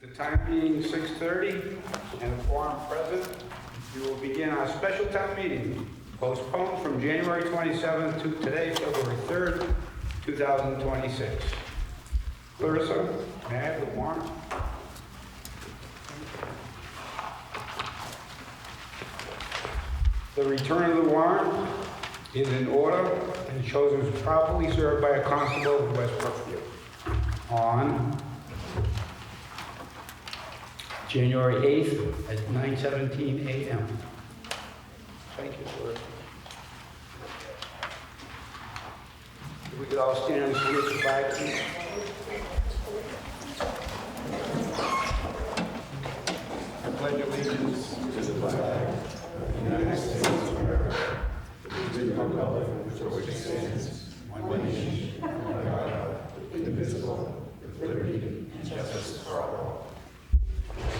The time being 6:30 and a quorum present, we will begin our special town meeting, postponed from January 27th to today, February 3rd, 2026. Clarissa, may I have the warrant? The return of the warrant is in order and shows it was properly served by a constable of West Brookfield on January 8th at 9:17 a.m. Thank you, Clarissa. If we could all stand and salute the flag, please. I pledge allegiance to the flag of the United States of America, to the republic for which it stands, one nation, under God, indivisible, with liberty and justice for all.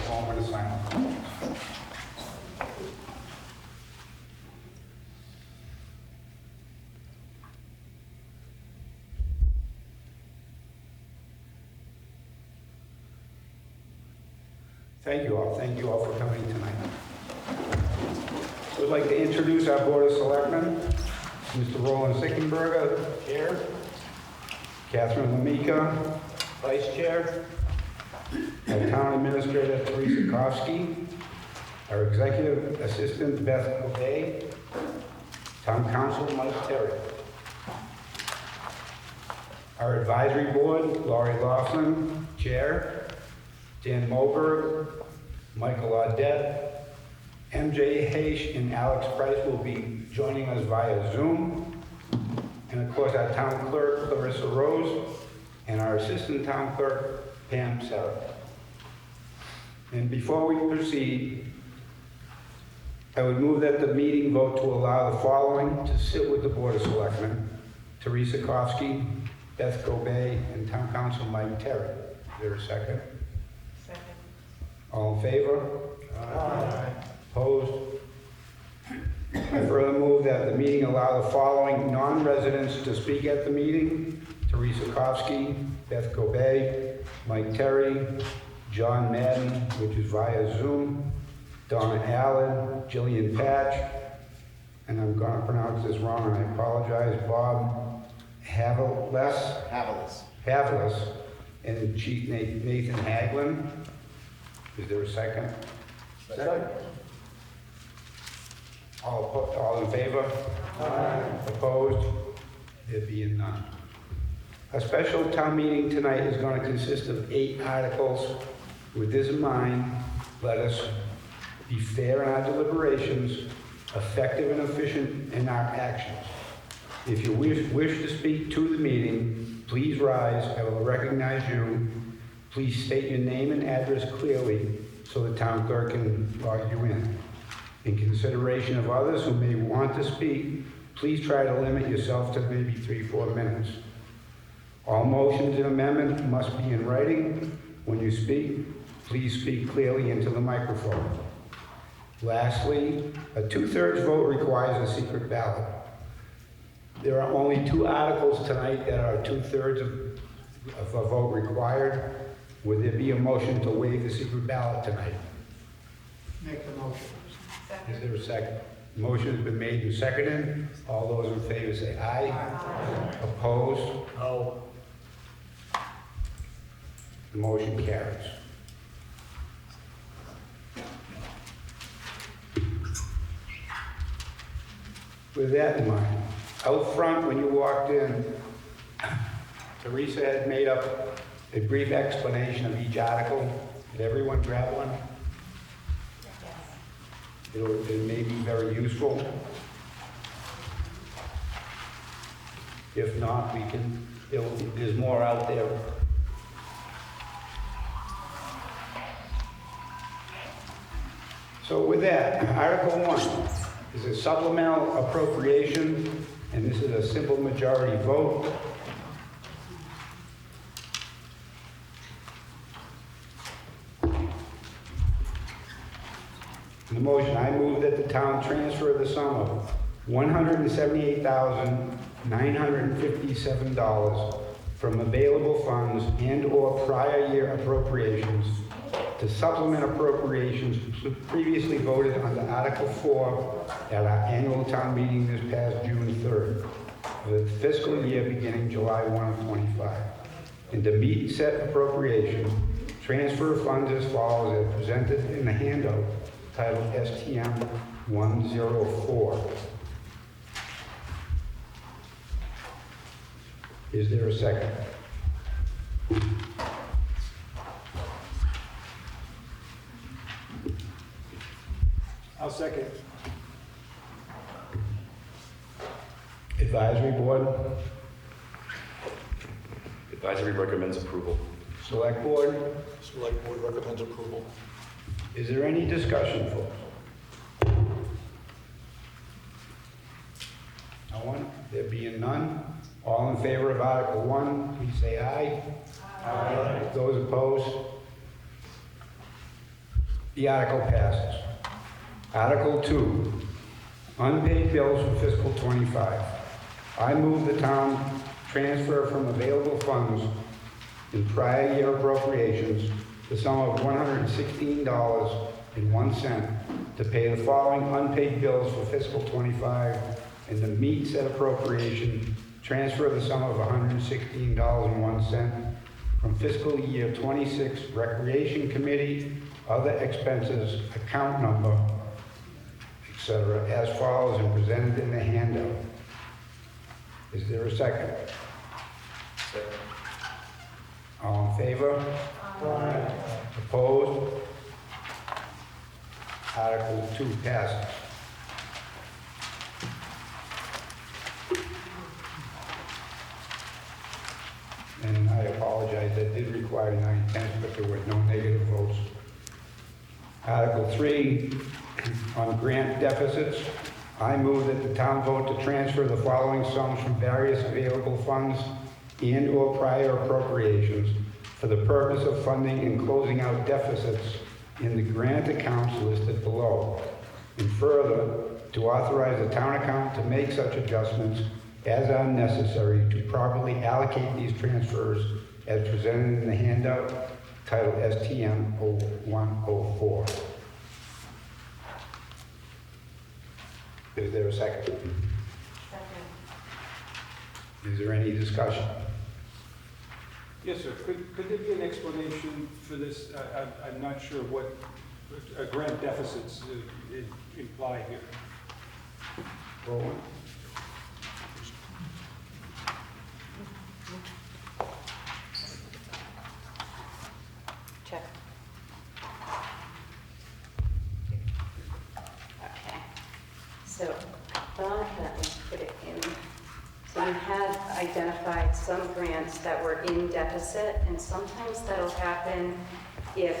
Moment of silence. Thank you all for coming tonight. We'd like to introduce our Board of Selectmen, Mr. Roland Sickenberger, Chair, Catherine Lamika, Vice Chair, our Town Administrator, Teresa Kofsky, our Executive Assistant, Beth Goulet, Town Council, Mike Terry. Our Advisory Board, Laurie Laughlin, Chair, Dan Moberg, Michael Audette, MJ Haish, and Alex Price will be joining us via Zoom. And of course, our Town Clerk, Clarissa Rose, and our Assistant Town Clerk, Pam Sarah. And before we proceed, I would move that the meeting vote to allow the following to sit with the Board of Selectmen: Teresa Kofsky, Beth Gobey, and Town Council Mike Terry. Is there a second? Second. All in favor? Aye. Opposed? I further move that the meeting allow the following non-residents to speak at the meeting: Teresa Kofsky, Beth Gobey, Mike Terry, John Madden, which is via Zoom, Donna Allen, Jillian Patch, and I'm going to pronounce this wrong and I apologize, Bob Havelis, and Chief Nathan Haglin. Is there a second? Second. All in favor? Aye. Opposed? There being none. A special town meeting tonight is going to consist of 8 articles. With this in mind, let us be fair in our deliberations, effective and efficient in our actions. If you wish to speak to the meeting, please rise. I will recognize you. Please state your name and address clearly so the town clerk can log you in. In consideration of others who may want to speak, please try to limit yourself to maybe 3-4 minutes. All motions and amendments must be in writing. When you speak, please speak clearly into the microphone. Lastly, a 2/3 vote requires a secret ballot. There are only 2 articles tonight that are 2/3 of a vote required. Would there be a motion to waive the secret ballot tonight? Make the motion. Is there a second? Motion has been made and seconded. All those in favor say aye. Aye. Opposed? No. The motion carries. With that in mind, out front when you walked in, Teresa had made up a brief explanation of each article. Did everyone grab one? It may be very useful. If not, there's more out there. So with that, Article 1 is a supplemental appropriation, and this is a simple majority vote. The motion, I move that the town transfer the sum of $178,957 from available funds and/or prior year appropriations to supplement appropriations previously voted under Article 4 at our annual town meeting this past June 3rd, for the fiscal year beginning July 1 of 25. And to meet said appropriation, transfer funds as follows as presented in the handout titled STM 104. Is there a second? I'll second. Advisory Board, Advisory recommends approval. Select Board, Select Board recommends approval. is there any discussion, folks? No one? There being none, all in favor of Article 1, please say aye. Aye. Those opposed? The article passes. Article 2, unpaid bills for fiscal 25. I move the town transfer from available funds in prior year appropriations the sum of $116.01 to pay the following unpaid bills for fiscal 25, and to meet said appropriation, transfer the sum of $116.01 from fiscal year 26 Recreation Committee, other expenses, account number, etc., as follows and presented in the handout. Is there a second? Second. All in favor? Aye. Opposed? Article 2 passes. And I apologize, that did require 9/10, but there were no negative votes. Article 3, on grant deficits, I move that the town vote to transfer the following sums from various available funds and/or prior appropriations for the purpose of funding and closing out deficits in the grant accounts listed below. And further, to authorize the town account to make such adjustments as are necessary to properly allocate these transfers as presented in the handout titled STM 0104. Is there a second? Second. Is there any discussion? Yes, sir. Could there be an explanation for this? I'm not sure what grant deficits imply here. Roland? Check. Okay. So I thought that we put it in. So we had identified some grants that were in deficit, and sometimes that'll happen if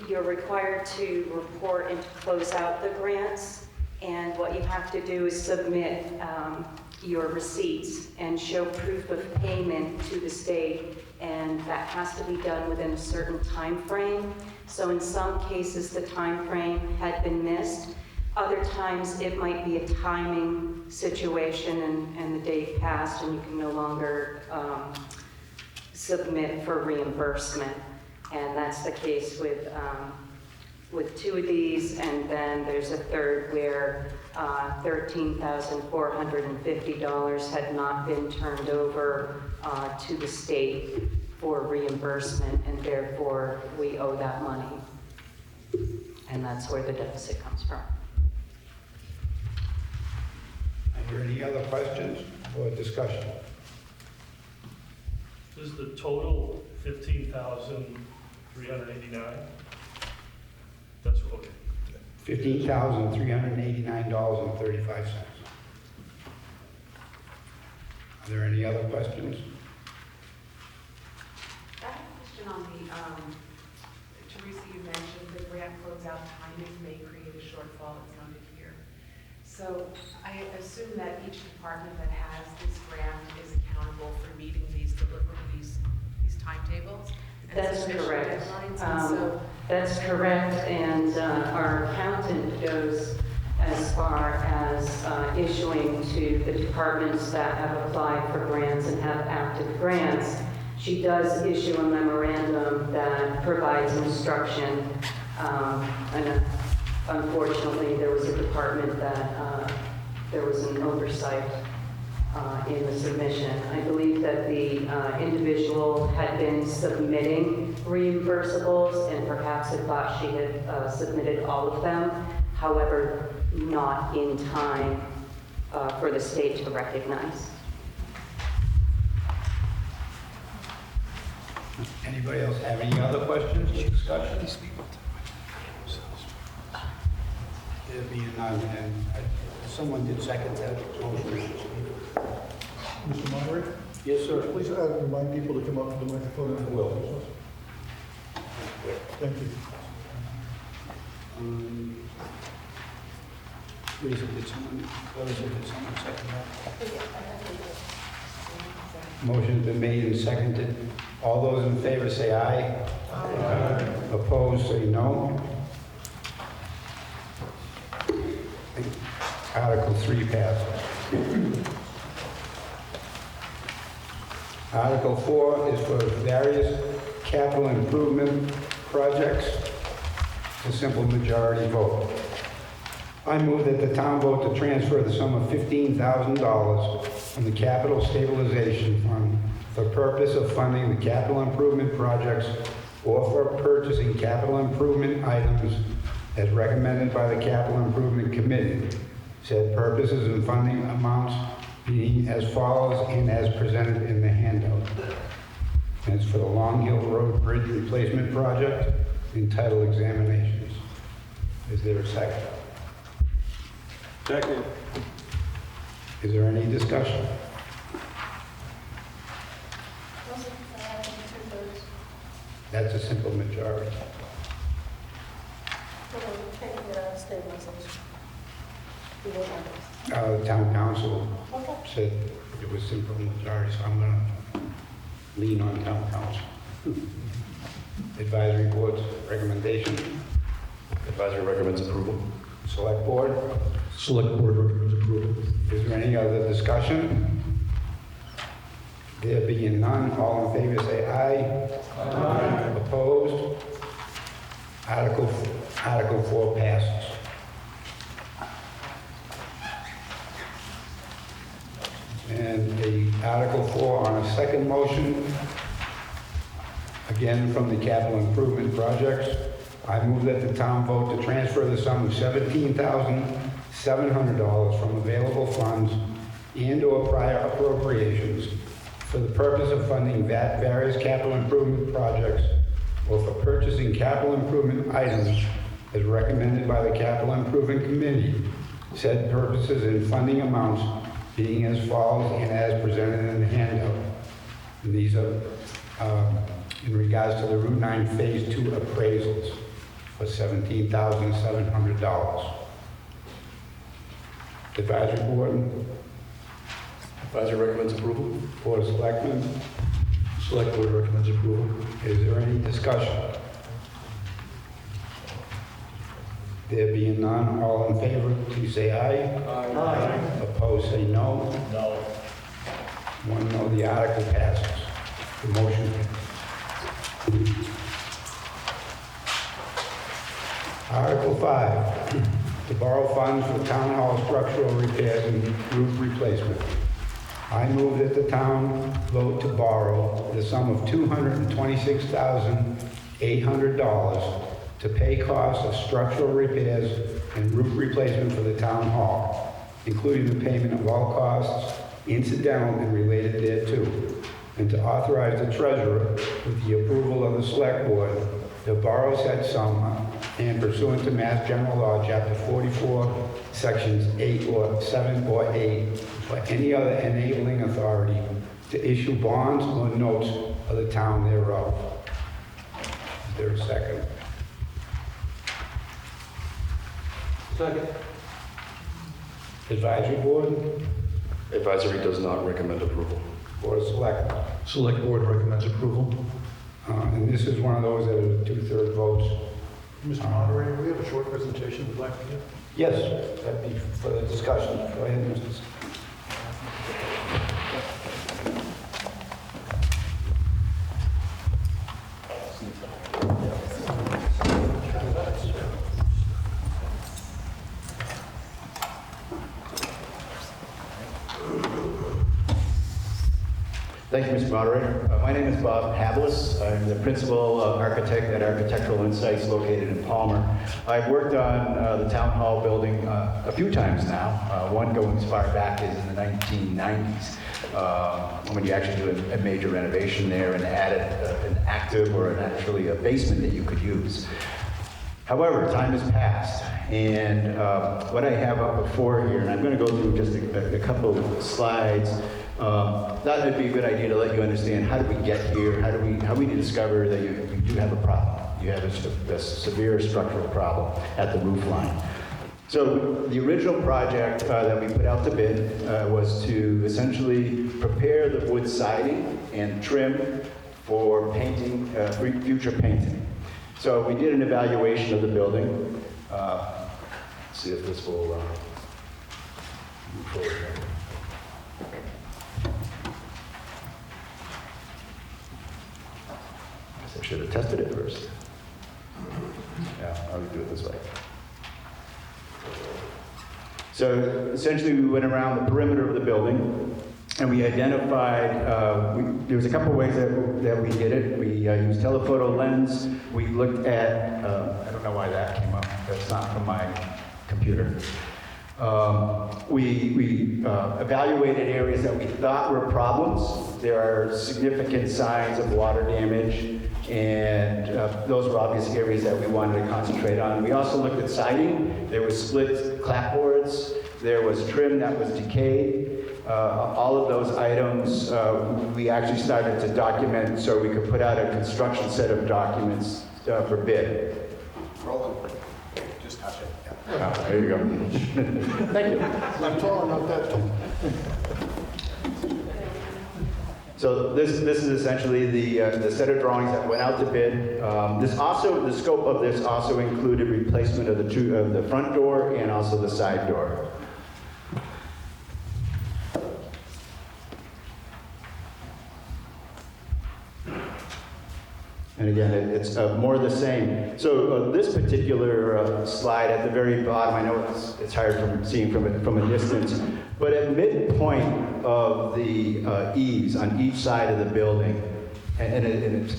you're required to report and to close out the grants, and what you have to do is submit your receipts and show proof of payment to the state, and that has to be done within a certain time frame. So in some cases, the time frame had been missed. Other times, it might be a timing situation and the date passed and you can no longer submit for reimbursement. And that's the case with 2 of these, and then there's a third where $13,450 had not been turned over to the state for reimbursement, and therefore we owe that money. And that's where the deficit comes from. Are there any other questions or discussion? Is the total 15,389? That's okay. $15,389.35. Are there any other questions? I have a question on the, Teresa, you mentioned the grant closeout timing may create a shortfall, it's noted here. So I assume that each department that has this grant is accountable for meeting these timetables? and That's submission correct. deadlines, and so That's correct, and our accountant goes as far as issuing to the departments that have applied for grants and have active grants. She does issue a memorandum that provides instruction. And unfortunately, there was a department that there was an oversight in the submission. I believe that the individual had been submitting reimbursables and perhaps had thought she had submitted all of them, however, not in time for the state to recognize. Anybody else have any other questions or discussions? There being none, and someone did second that motion. Mr. Moderator, Yes, sir. please remind people to come up to the microphone. I will. Thank you. Lisa, did someone, did someone second that? Motion's been made and seconded. All those in favor say aye. Aye. Opposed, say no. Article 3 passes. Article 4 is for various capital improvement projects. A simple majority vote. I move that the town vote to transfer the sum of $15,000 from the Capital Stabilization Fund for purpose of funding the capital improvement projects or for purchasing capital improvement items as recommended by the Capital Improvement Committee. Said purposes and funding amounts being as follows and as presented in the handout. And it's for the Long Hill Road Bridge Replacement Project entitled Examinations. Is there a second? Second. Is there any discussion? That's a simple majority. The town council said it was simple majority, so I'm going to lean on town council. Advisory board's recommendation. Advisory recommends approval. Select board. Select Board recommends approval. Is there any other discussion? There being none, all in favor say aye. Aye. Opposed? Article 4 passes. And the Article 4 on a second motion, again from the capital improvement projects. I move that the town vote to transfer the sum of $17,700 from available funds and/or prior appropriations for the purpose of funding various capital improvement projects or for purchasing capital improvement items as recommended by the Capital Improvement Committee. Said purposes and funding amounts being as follows and as presented in the handout. And these are in regards to the Route 9 Phase 2 appraisals for $17,700. Advisory board, Advisory recommends approval. Board of Selectmen, Select Board recommends approval. is there any discussion? There being none, all in favor, please say aye. Aye. Opposed, say no. No. One no, the article passes. The motion passes. Article 5, to borrow funds for town hall structural repairs and roof replacement. I move that the town vote to borrow the sum of $226,800 to pay costs of structural repairs and roof replacement for the town hall, including the payment of all costs incidental and related thereto, and to authorize the treasurer, with the approval of the select board, to borrow said sum and pursuant to Mass General Law, Chapter 44, Sections 8 or 7 or 8, or any other enabling authority to issue bonds or notes of the town thereof. Is there a second? Second. Advisory board, Advisory does not recommend approval. Board of Selectmen. Select Board recommends approval. And this is one of those that are 2/3 votes. Mr. Moderator, we have a short presentation we'd like to give. Yes, that'd be for the discussion. Go ahead, Mr. Thank you, Mr. Moderator. My name is Bob Havlis. I'm the principal architect at Architectural Insights located in Palmer. I've worked on the town hall building a few times now. One going as far back as in the 1990s, when you actually do a major renovation there and added an active or actually a basement that you could use. However, time has passed, and what I have up before here, and I'm going to go through just a couple of slides. That would be a good idea to let you understand how did we get here, how we discover that you do have a problem. You have a severe structural problem at the roof line. So the original project that we put out to bid was to essentially prepare the wood siding and trim for painting, future painting. So we did an evaluation of the building. Let's see if this will move forward here. I should have tested it first. Yeah, I'll do it this way. So essentially we went around the perimeter of the building and we identified, there was a couple ways that we did it. We used telephoto lens. We looked at, I don't know why that came up. That's not from my computer. We evaluated areas that we thought were problems. There are significant signs of water damage, and those were obvious areas that we wanted to concentrate on. We also looked at siding. There was split clapboards. There was trim that was decayed. All of those items we actually started to document so we could put out a construction set of documents for bid. Roland, just touch it. Oh, there you go. Thank you. I'm tall, not that tall. So this is essentially the set of drawings that went out to bid. The scope of this also included replacement of the front door and also the side door. And again, it's more of the same. So this particular slide at the very bottom, I know it's hard from seeing from a distance, but at midpoint of the eaves on each side of the building, and it's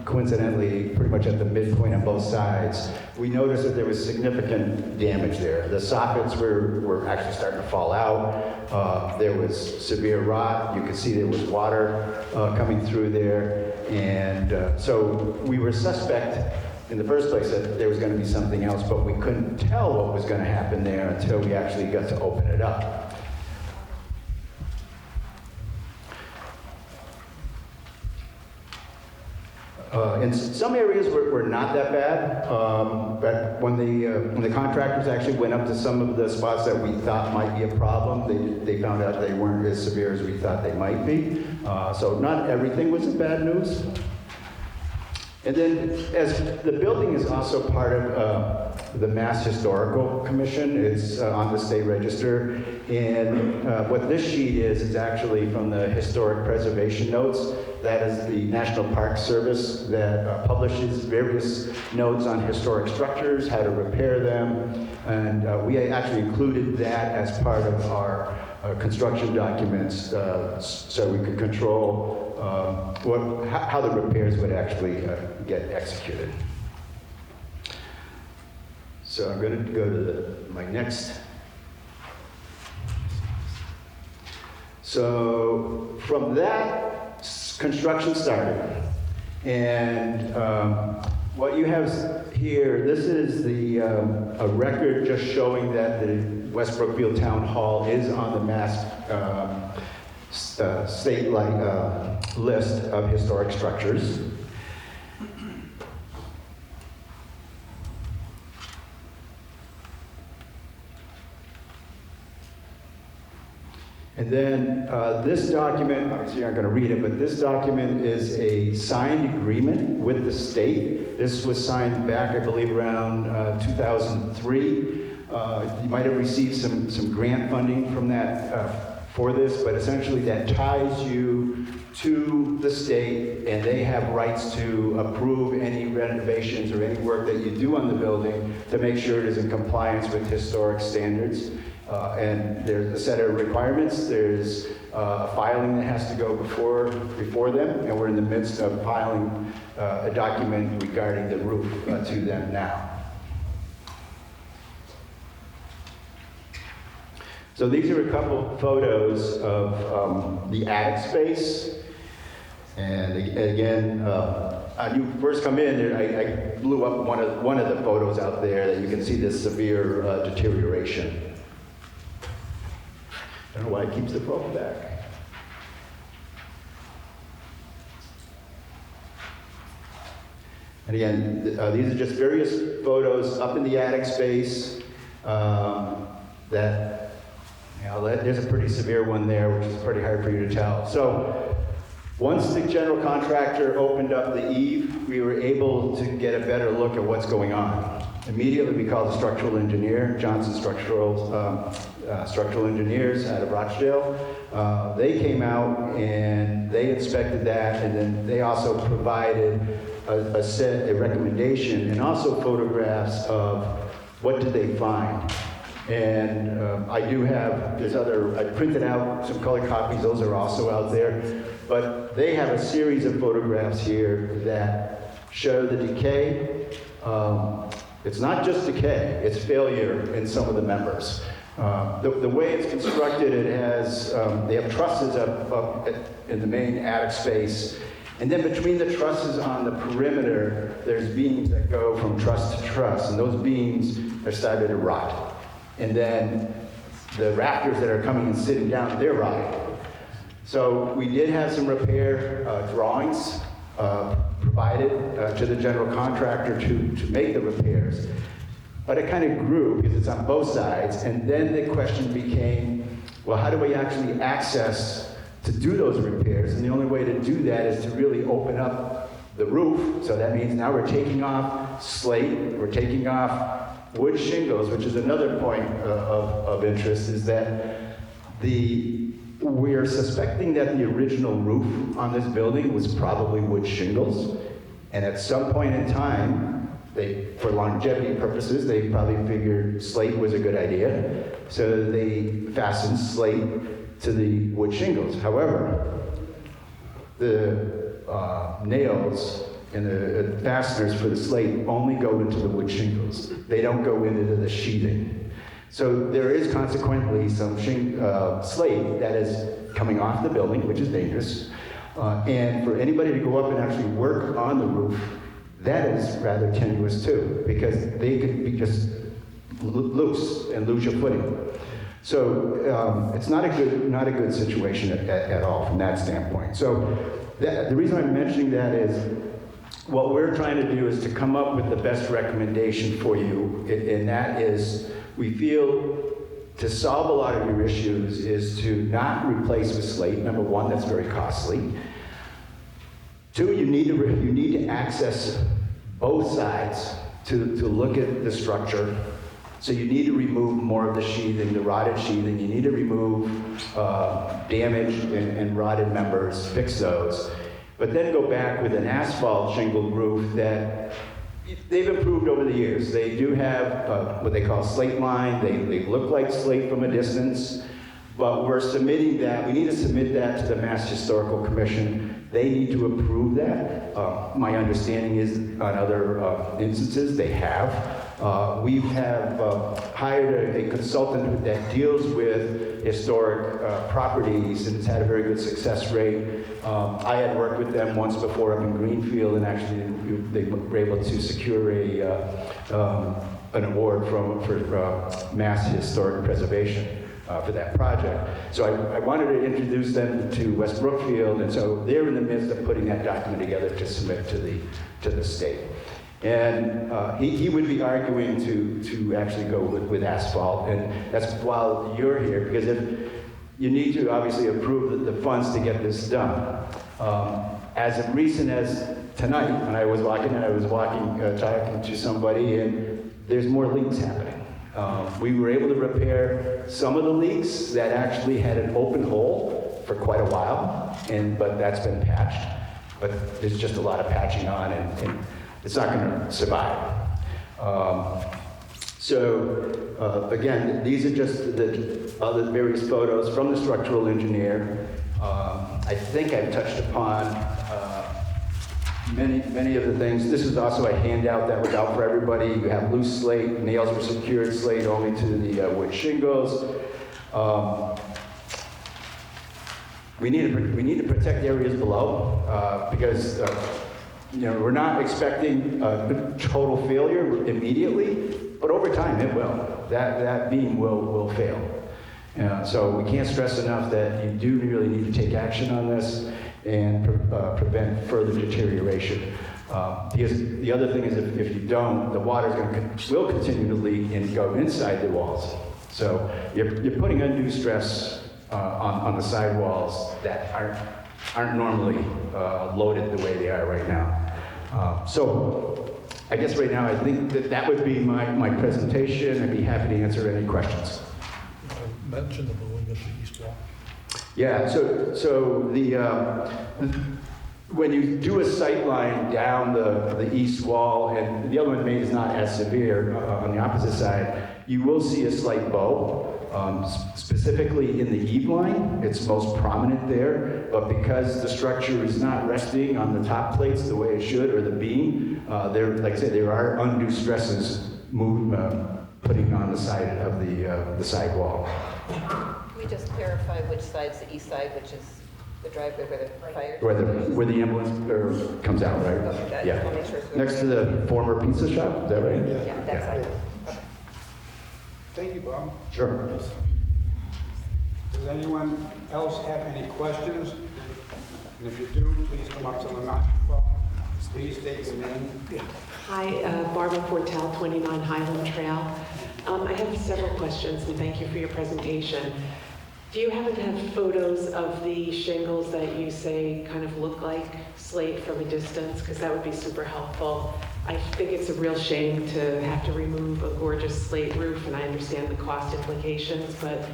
coincidentally pretty much at the midpoint on both sides, we noticed that there was significant damage there. The sockets were actually starting to fall out. There was severe rot. You could see there was water coming through there. And so we were suspect in the first place that there was going to be something else, but we couldn't tell what was going to happen there until we actually got to open it up. In some areas were not that bad, but when the contractors actually went up to some of the spots that we thought might be a problem, they found out they weren't as severe as we thought they might be. So not everything was bad news. And then, as the building is also part of the Mass Historical Commission, it's on the state register, and what this sheet is actually from the Historic Preservation Notes. That is the National Park Service that publishes various notes on historic structures, how to repair them, and we actually included that as part of our construction documents so we could control how the repairs would actually get executed. So I'm going to go to my next. So from that, construction started. And what you have here, this is a record just showing that the West Brookfield Town Hall is on the Mass state list of historic structures. And then this document, obviously you're not going to read it, but this document is a signed agreement with the state. This was signed back, I believe, around 2003. You might have received some grant funding from that for this, but essentially that ties you to the state, and they have rights to approve any renovations or any work that you do on the building to make sure it is in compliance with historic standards. And there's a set of requirements. There's a filing that has to go before them, and we're in the midst of filing a document regarding the roof to them now. So these are a couple photos of the attic space. And again, when you first come in, I blew up one of the photos out there that you can see this severe deterioration. I don't know why it keeps the photo back. And again, these are just various photos up in the attic space that, you know, there's a pretty severe one there, which is pretty hard for you to tell. So once the general contractor opened up the eave, we were able to get a better look at what's going on. Immediately, we called the structural engineer, Johnson Structural Engineers out of Rochdale. They came out and they inspected that, and then they also provided a recommendation and also photographs of what did they find. And I do have, I printed out some color copies, those are also out there. But they have a series of photographs here that show the decay. It's not just decay, it's failure in some of the members. The way it's constructed, it has, they have trusses up in the main attic space. And then between the trusses on the perimeter, there's beams that go from truss to truss, and those beams are starting to rot. And then the rafters that are coming and sitting down, they're rotting. So we did have some repair drawings provided to the general contractor to make the repairs. But it kind of grew because it's on both sides. And then the question became, well, how do we actually access to do those repairs? And the only way to do that is to really open up the roof. So that means now we're taking off slate, we're taking off wood shingles, which is another point of interest, is that we're suspecting that the original roof on this building was probably wood shingles. And at some point in time, for longevity purposes, they probably figured slate was a good idea. So they fastened slate to the wood shingles. However, the nails and the fasteners for the slate only go into the wood shingles. They don't go into the sheathing. So there is consequently some slate that is coming off the building, which is dangerous. And for anybody to go up and actually work on the roof, that is rather tenuous too, because they could be just loose and lose your footing. So it's not a good situation at all from that standpoint. So the reason I'm mentioning that is what we're trying to do is to come up with the best recommendation for you, and that is we feel to solve a lot of your issues is to not replace with slate. Number one, that's very costly. Two, you need to access both sides to look at the structure. So you need to remove more of the sheathing, the rotted sheathing. You need to remove damaged and rotted members, fix those. But then go back with an asphalt shingled roof that they've improved over the years. They do have what they call slate line. They look like slate from a distance. But we're submitting that. We need to submit that to the Mass Historical Commission. They need to approve that. My understanding is on other instances they have. We have hired a consultant that deals with historic properties and has had a very good success rate. I had worked with them once before up in Greenfield, and actually they were able to secure an award for Mass Historic Preservation. For that project. So I wanted to introduce them to West Brookfield, and so they're in the midst of putting that document together to submit to the state. And he would be arguing to actually go with asphalt, and that's while you're here, because if you need to obviously approve the funds to get this done. As of recent as tonight, when I was walking, talking to somebody, and there's more leaks happening. We were able to repair some of the leaks that actually had an open hole for quite a while, but that's been patched. But there's just a lot of patching on, and it's not going to survive. Again, these are just the other various photos from the structural engineer. I think I've touched upon many of the things. This is also a handout that was out for everybody. You have loose slate, nails were secured slate only to the wood shingles. We need to protect areas below because we're not expecting total failure immediately, but over time it will. That beam will fail. So we can't stress enough that you do really need to take action on this and prevent further deterioration. Because the other thing is if you don't, the water will continue to leak and go inside the walls. So you're putting undue stress on the sidewalls that aren't normally loaded the way they are right now. So I guess right now I think that would be my presentation. I'd be happy to answer any questions. Mention the mowing of the east wall. Yeah, so when you do a sight line down the east wall, and the other one maybe is not as severe on the opposite side, you will see a slight bow. Specifically in the eave line, it's most prominent there, but because the structure is not resting on the top plates the way it should, or the beam, like I say, there are undue stresses putting on the side of the side wall. Can we just clarify which side's the east side, which is the driveway where the fire? Where the ambulance comes out, right? Okay, Yeah. I'll make sure it's- Next to the former pizza shop, is that right? Yeah, that side. Okay. Thank you, Bob. Sure. Does anyone else have any questions? And if you do, please come up to the microphone. Please state your name. Hi, Barbara Portel, 29 Highland Trail. I have several questions, and thank you for your presentation. Do you happen to have photos of the shingles that you say kind of look like slate from a distance? Because that would be super helpful. I think it's a real shame to have to remove a gorgeous slate roof, and I understand the cost implications, but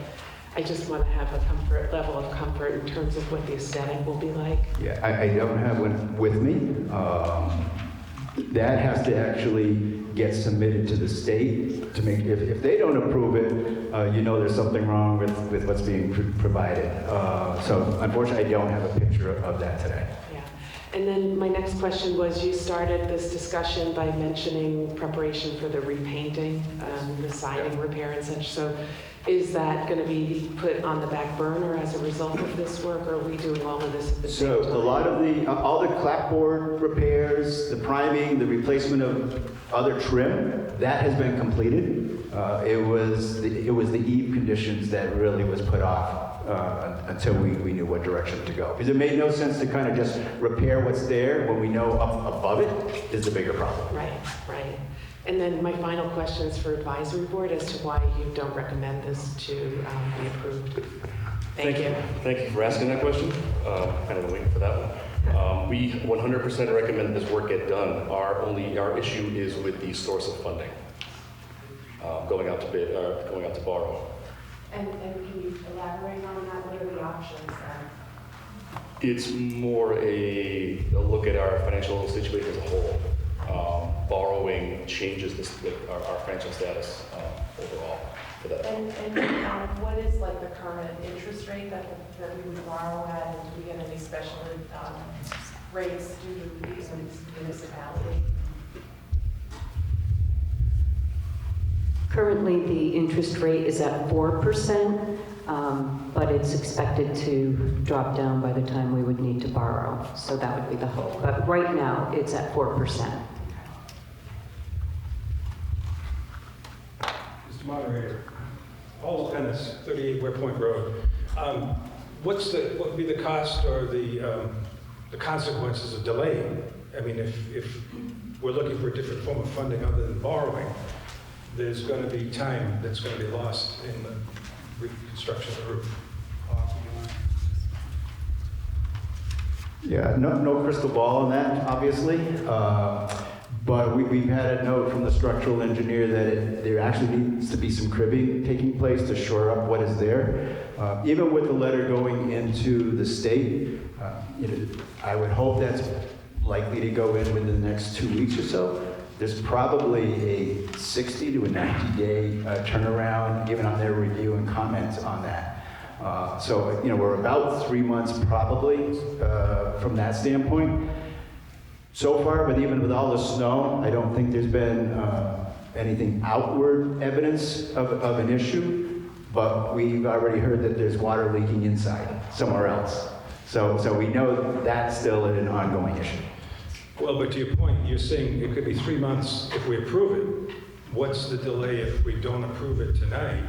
I just want to have a level of comfort in terms of what the aesthetic will be like. Yeah, I don't have one with me. That has to actually get submitted to the state to make, if they don't approve it, there's something wrong with what's being provided. So unfortunately, I don't have a picture of that today. Yeah. And then my next question was, you started this discussion by mentioning preparation for the repainting, the siding repair and such. So is that going to be put on the back burner as a result of this work, or are we doing all of this at the same time? So a lot of all the clapboard repairs, the priming, the replacement of other trim, that has been completed. It was the eave conditions that really was put off until we knew what direction to go. Because it made no sense to kind of just repair what's there when we know up above it is the bigger problem. Right. And then my final question is for advisory board as to why you don't recommend this to be approved. Thank you. Thank you for asking that question. Kind of waiting for that one. We 100% recommend this work get done. Our issue is with the source of funding. Going out to bid, going out to borrow. And can you elaborate on that? What are the options then? It's more a look at our financial situation as a whole. Borrowing changes our financial status overall for that. And what is like the current interest rate that we would borrow at, and do we get any special rates due to these municipalities? Currently, the interest rate is at 4%, but it's expected to drop down by the time we would need to borrow. So that would be the hope. But right now, it's at 4%. Moderator, Paul Dennis, 38 Ware Point Road. What would be the cost or the consequences of delaying? I mean, if we're looking for a different form of funding other than borrowing, there's going to be time that's going to be lost in the reconstruction of the roof. Yeah, no crystal ball on that, obviously. But we've had a note from the structural engineer that there actually needs to be some cribbing taking place to shore up what is there. Even with the letter going into the state, I would hope that's likely to go in within the next 2 weeks or so. There's probably a 60 to a 90-day turnaround, given on their review and comments on that. So, we're about 3 months probably from that standpoint. So far, but even with all the snow, I don't think there's been anything outward evidence of an issue, but we've already heard that there's water leaking inside somewhere else. So we know that's still an ongoing issue. Well, but to your point, you're saying it could be 3 months if we approve it. What's the delay if we don't approve it tonight?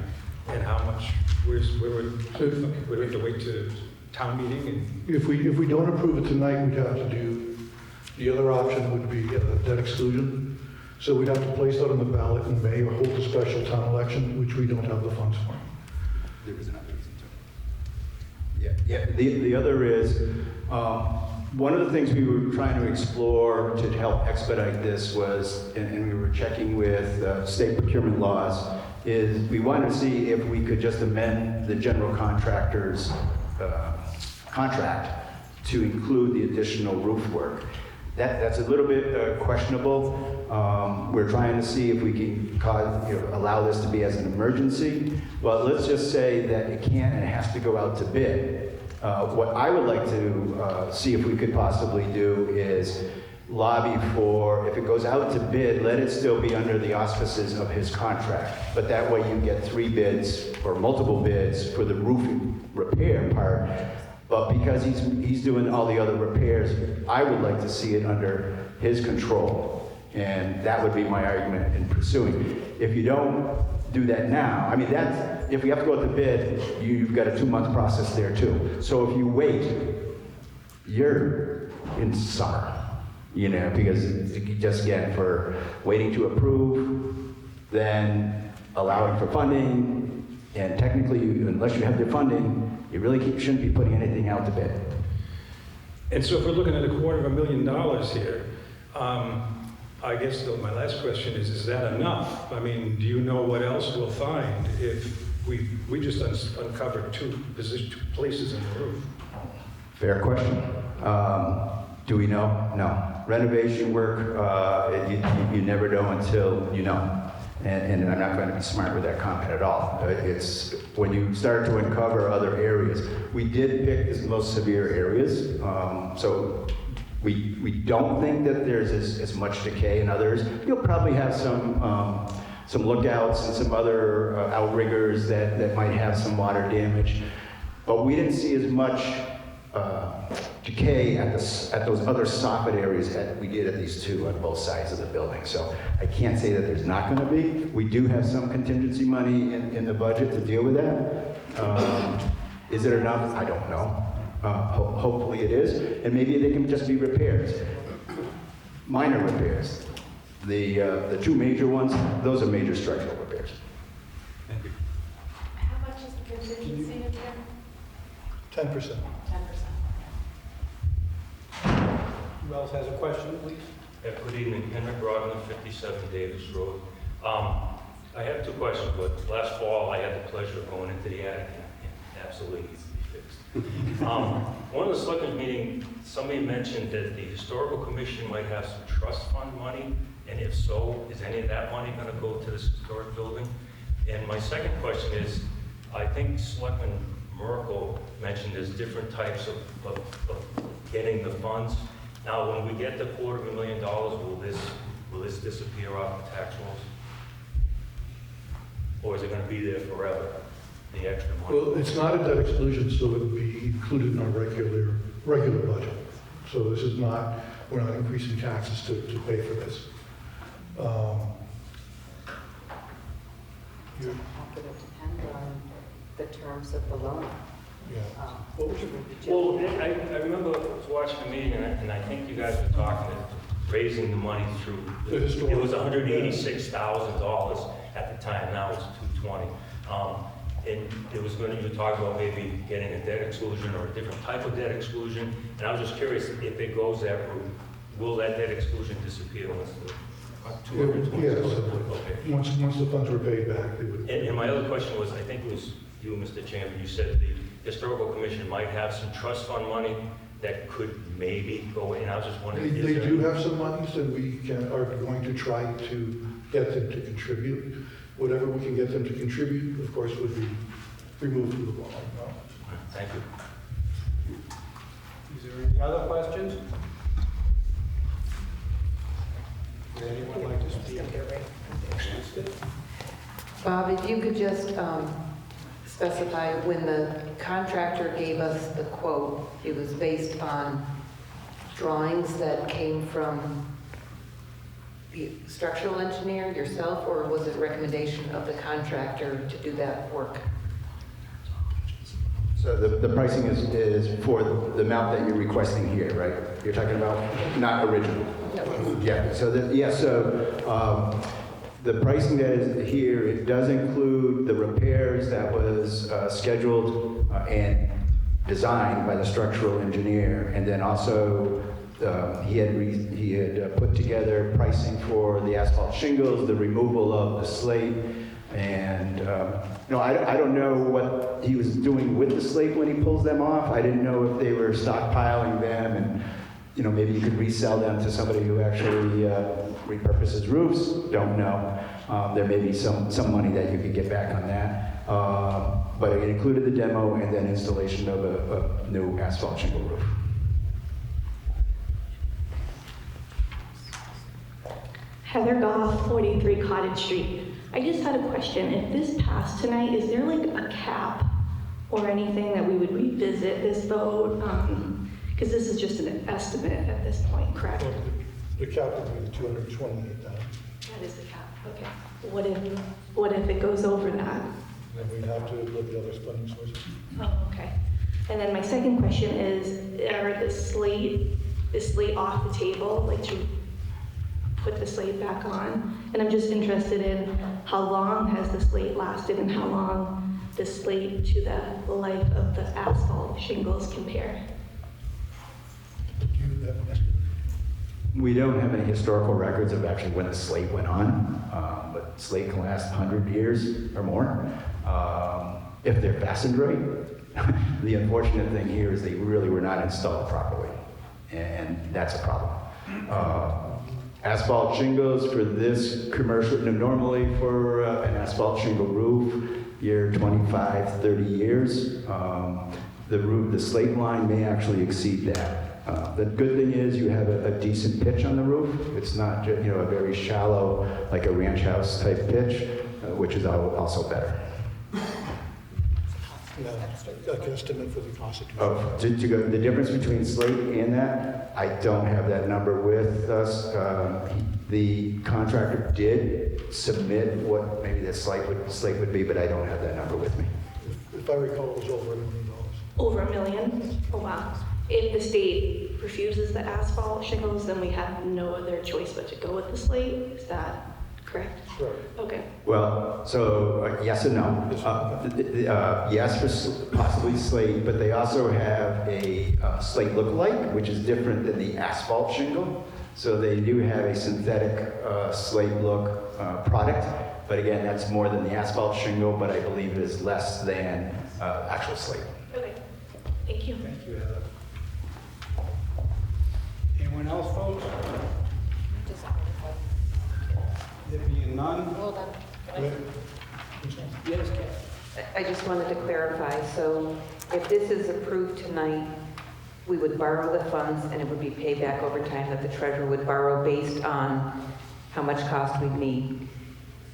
And how much, we would have to wait to town meeting? And If we don't approve it tonight, we'd have to do, the other option would be debt exclusion. So we'd have to place that on the ballot in May or hold a special town election, which we don't have the funds for. There was another reason too. Yeah. The other is, one of the things we were trying to explore to help expedite this was, and we were checking with state procurement laws, is we wanted to see if we could just amend the general contractor's contract to include the additional roof work. That's a little bit questionable. We're trying to see if we can allow this to be as an emergency, but let's just say that it can't and it has to go out to bid. What I would like to see if we could possibly do is lobby for, if it goes out to bid, let it still be under the auspices of his contract. But that way you get 3 bids or multiple bids for the roofing repair part. But because he's doing all the other repairs, I would like to see it under his control. And that would be my argument in pursuing. If you don't do that now, if we have to go out to bid, you've got a 2-month process there too. So if you wait, you're in summer, because just again, for waiting to approve, then allowing for funding, and technically, unless you have the funding, you really shouldn't be putting anything out to bid. And so if we're looking at $250,000 here, I guess my last question is that enough? Do you know what else we'll find if we just uncovered 2 places in the roof? Fair question. Do we know? No. Renovation work, you never know until you know. And I'm not going to be smart with that comment at all. It's when you start to uncover other areas. We did pick the most severe areas, so we don't think that there's as much decay in others. You'll probably have some lookouts and some other outriggers that might have some water damage, but we didn't see as much decay at those other soffit areas that we did at these 2 on both sides of the building. So I can't say that there's not going to be. We do have some contingency money in the budget to deal with that. Is it enough? I don't know. Hopefully it is. And maybe they can just be repairs. Minor repairs. The 2 major ones, those are major structural repairs. Thank you. How much is the contingency again? 10%. 10%. Who else has a question, please? Good evening, Henry Broadman, 57 Davis Road. I have 2 questions, but last fall I had the pleasure of going into the attic and it absolutely needs to be fixed. One of the selectmen's meeting, somebody mentioned that the historical commission might have some trust fund money, and if so, is any of that money going to go to this historic building? And my second question is, I think Selectman Merkel mentioned there's different types of getting the funds. Now, when we get the $250,000, will this disappear off the tax rolls? Or is it going to be there forever, the extra money? Well, it's not a debt exclusion, so it would be included in our regular budget. So this is not, we're not increasing taxes to pay for this. It's going to depend on the terms of the loan. Yeah. What would you Well, I remember watching a meeting, and I think you guys were talking, raising the money through, The historic- it was $186,000 at the time, now it's $220,000. And it was going to, you were talking about maybe getting a debt exclusion or a different type of debt exclusion, and I was just curious, if it goes that route, will that debt exclusion disappear once the Yes, Okay. once the funds were paid back, they would. And my other question was, I think it was you, Mr. Chairman, you said the Historical Commission might have some trust fund money that could maybe go in. I was just wondering. They do have some monies, and we are going to try to get them to contribute. Whatever we can get them to contribute, of course, would be removed from the bond. Thank you. Is there any other questions? Would anyone like to speak against it? Bob, if you could just specify when the contractor gave us the quote, it was based on drawings that came from the structural engineer, yourself, or was it a recommendation of the contractor to do that work? So the pricing is for the amount that you're requesting here, right? You're talking about not original? Yeah, so the pricing that is here, it does include the repairs that was scheduled and designed by the structural engineer, and then also he had put together pricing for the asphalt shingles, the removal of the slate, and I don't know what he was doing with the slate when he pulls them off. I didn't know if they were stockpiling them, and maybe you could resell them to somebody who actually repurposes roofs. Don't know. There may be some money that you could get back on that. But it included the demo and then installation of a new asphalt shingle roof. Heather Goff, 43 Cottage Street. I just had a question. If this passed tonight, is there like a cap or anything that we would revisit this vote? Because this is just an estimate at this point, correct? Well, the cap would be $228,000. That is the cap, okay. What if it goes over that? Then we'd have to look at other funding sources. Oh, okay. And then my second question is, are the slate off the table, like to put the slate back on? And I'm just interested in how long has the slate lasted and how long the slate to the life of the asphalt shingles compare? We don't have any historical records of actually when the slate went on, but slate can last 100 years or more if they're fastened right. The unfortunate thing here is they really were not installed properly, and that's a problem. Asphalt shingles for this commercial, normally for an asphalt shingle roof, you're 25, 30 years. The slate line may actually exceed that. The good thing is you have a decent pitch on the roof. It's not just, a very shallow, like a ranch house type pitch, which is also better. Like an estimate for the Constitution. To go, the difference between slate and that, I don't have that number with us. The contractor did submit what maybe the slate would be, but I don't have that number with me. If I recall, it was over $1 million. Over $1 million? Oh, wow. If the state refuses the asphalt shingles, then we have no other choice but to go with the slate? Is that correct? Right. Okay. Well, so yes and no. Yes for possibly slate, but they also have a slate look-alike, which is different than the asphalt shingle. So they do have a synthetic slate look product, but again, that's more than the asphalt shingle, but I believe it is less than actual slate. Okay. Thank you. Thank you, Heather. Anyone else, folks? There being none? Hold on. Yes, Ken. I just wanted to clarify, so if this is approved tonight, we would borrow the funds and it would be paid back over time that the treasurer would borrow based on how much cost we need.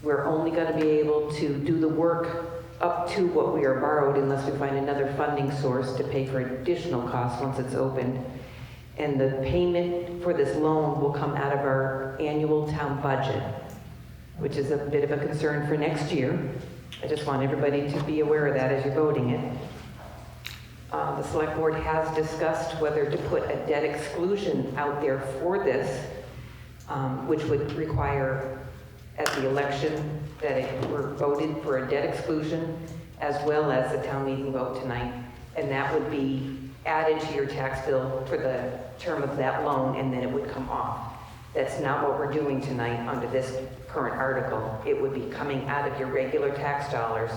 We're only going to be able to do the work up to what we are borrowed unless we find another funding source to pay for additional costs once it's opened. And the payment for this loan will come out of our annual town budget, which is a bit of a concern for next year. I just want everybody to be aware of that as you're voting it. The select board has discussed whether to put a debt exclusion out there for this, which would require at the election that it were voted for a debt exclusion as well as a town meeting vote tonight. And that would be added to your tax bill for the term of that loan, and then it would come off. That's not what we're doing tonight under this current article. It would be coming out of your regular tax dollars,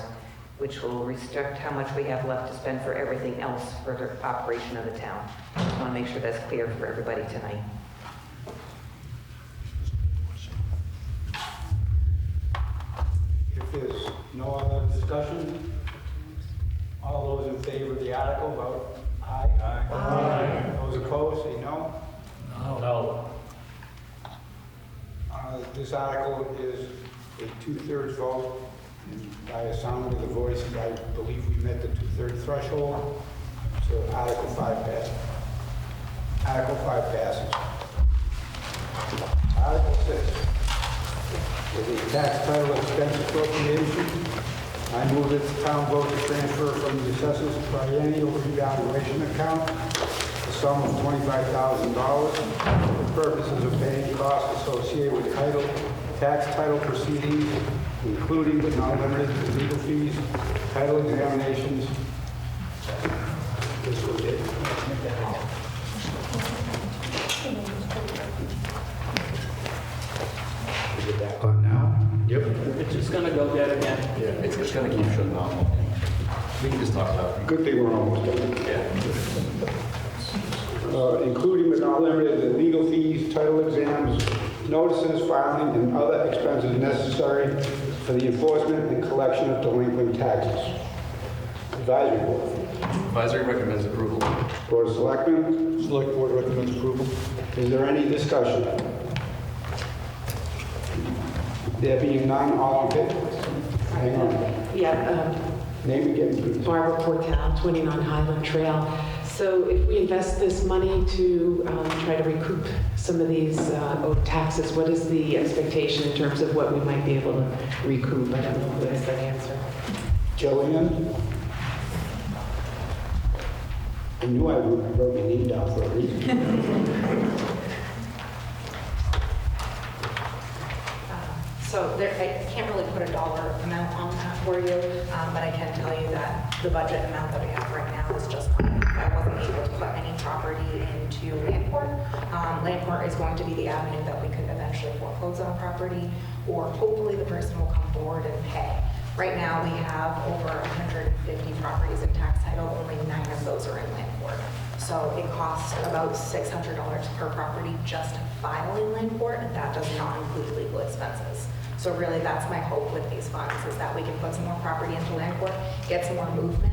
which will restrict how much we have left to spend for everything else for the operation of the town. I just want to make sure that's clear for everybody tonight. If there's no other discussion, all those in favor of the article, vote aye. Aye. Those opposed, say no. No. This article is a two-thirds vote. And by a sound of the voices, I believe we met the two-thirds threshold. So Article 5 passes. Article 5 passes. Article 6 is a tax title expense appropriation. I move that the town vote to transfer from the assessors triennial revaluation account the sum of $25,000 for purposes of paying costs associated with tax title proceedings, including but not limited to legal fees, title examinations. This was it. Is it back on now? Yep. It's just gonna go dead again. Yeah, it's just gonna keep shutting off. We can just talk about it. Good thing we're almost done. Yeah. Including but not limited to legal fees, title exams, notices, filing, and other expenses necessary for the enforcement and collection of delinquent taxes. Advisory Board. Advisory recommends approval. Board of Selectmen. Select Board recommends approval. Is there any discussion? There being none, all in favor? Hang on. Yeah, Name again, please. Barbara Portal, 29 Highland Trail. So if we invest this money to try to recoup some of these owed taxes, what is the expectation in terms of what we might be able to recoup? I don't know what is that answer. Jillian? I knew I wrote my name down for a reason. So I can't really put a dollar amount on that for you, but I can tell you that the budget amount that we have right now is just fine. I wasn't able to put any property into land court. Land court is going to be the avenue that we could eventually foreclose on property, or hopefully the person will come forward and pay. Right now, we have over 150 properties in tax title. Only 9 of those are in land court. So it costs about $600 per property just to file in land court, and that does not include legal expenses. So really, that's my hope with these funds, is that we can put some more property into land court, get some more movement,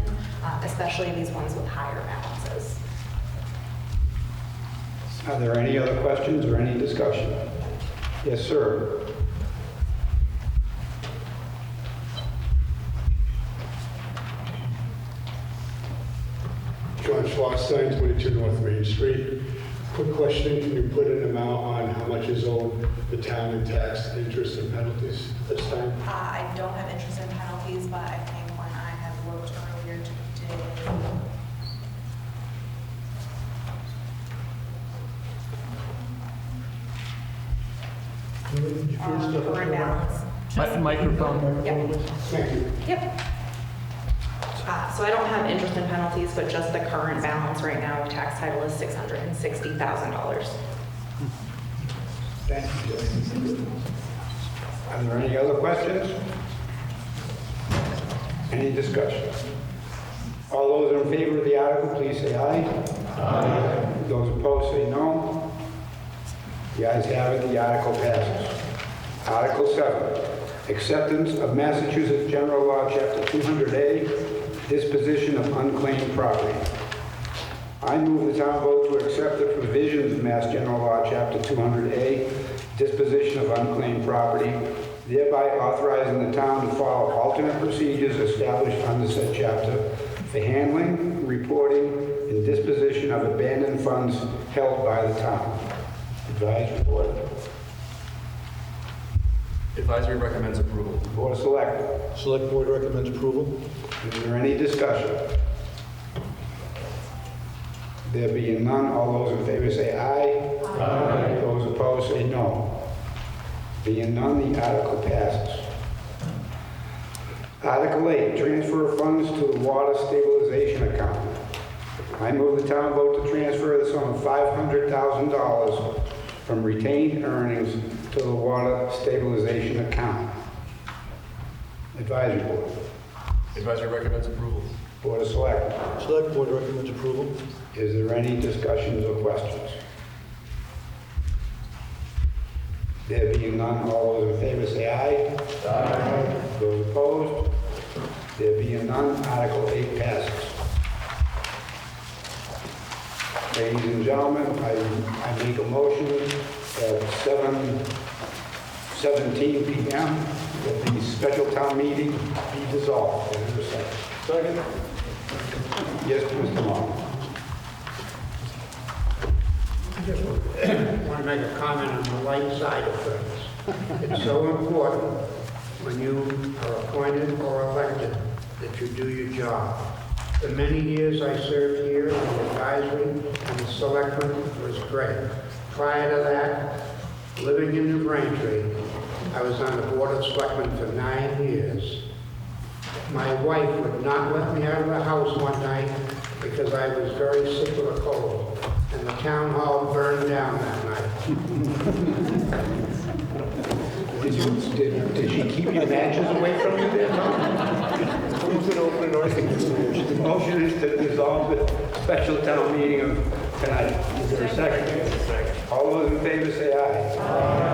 especially these ones with higher balances. Are there any other questions or any discussion? Yes, sir. John Schwartzstein, 22 North Main Street. Quick question, can you put an amount on how much is owed the town in tax, interest, and penalties this time? I don't have interest in penalties, but I think when I had looked earlier today, current balance. Microphone. Yep. Thank you. Yep. So I don't have interest in penalties, but just the current balance right now of tax title is $660,000. Thank you, Jillian. Are there any other questions? Any discussion? All those in favor of the article, please say aye. Aye. Those opposed, say no. The ayes have it, the article passes. Article 7, acceptance of Massachusetts General Law, Chapter 200A, disposition of unclaimed property. I move the town vote to accept the provisions of Mass General Law, Chapter 200A, disposition of unclaimed property, thereby authorizing the town to follow alternate procedures established under said chapter for handling, reporting, and disposition of abandoned funds held by the town. Advisory Board. Advisory recommends approval. Board of Selectmen. Select Board recommends approval. Is there any discussion? There being none, all those in favor say aye. Aye. Those opposed say no. Being none, the article passes. Article 8, transfer of funds to the water stabilization account. I move the town vote to transfer the sum of $500,000 from retained earnings to the water stabilization account. Advisory Board. Advisory recommends approval. Board of Selectmen. Select Board recommends approval. Is there any discussions or questions? There being none, all those in favor say aye. Aye. Those opposed? There being none, Article 8 passes. Ladies and gentlemen, I make a motion at 7:17 p.m. that the special town meeting be dissolved. Is there a second? Second. Yes, Mr. Long. I just want to make a comment on the light side of things. It's so important when you are appointed or elected that you do your job. The many years I served here on the advisory and the selectmen was great. Prior to that, living in New Braintree, I was on the Board of Selectmen for 9 years. My wife would not let me out of the house one night because I was very sick with a cold, and the town hall burned down that night. Did she keep your matches away from you there, Tom? Who's going to open an argument? The motion is to dissolve the special town meeting of tonight. Is there a second? All those in favor say aye. Aye.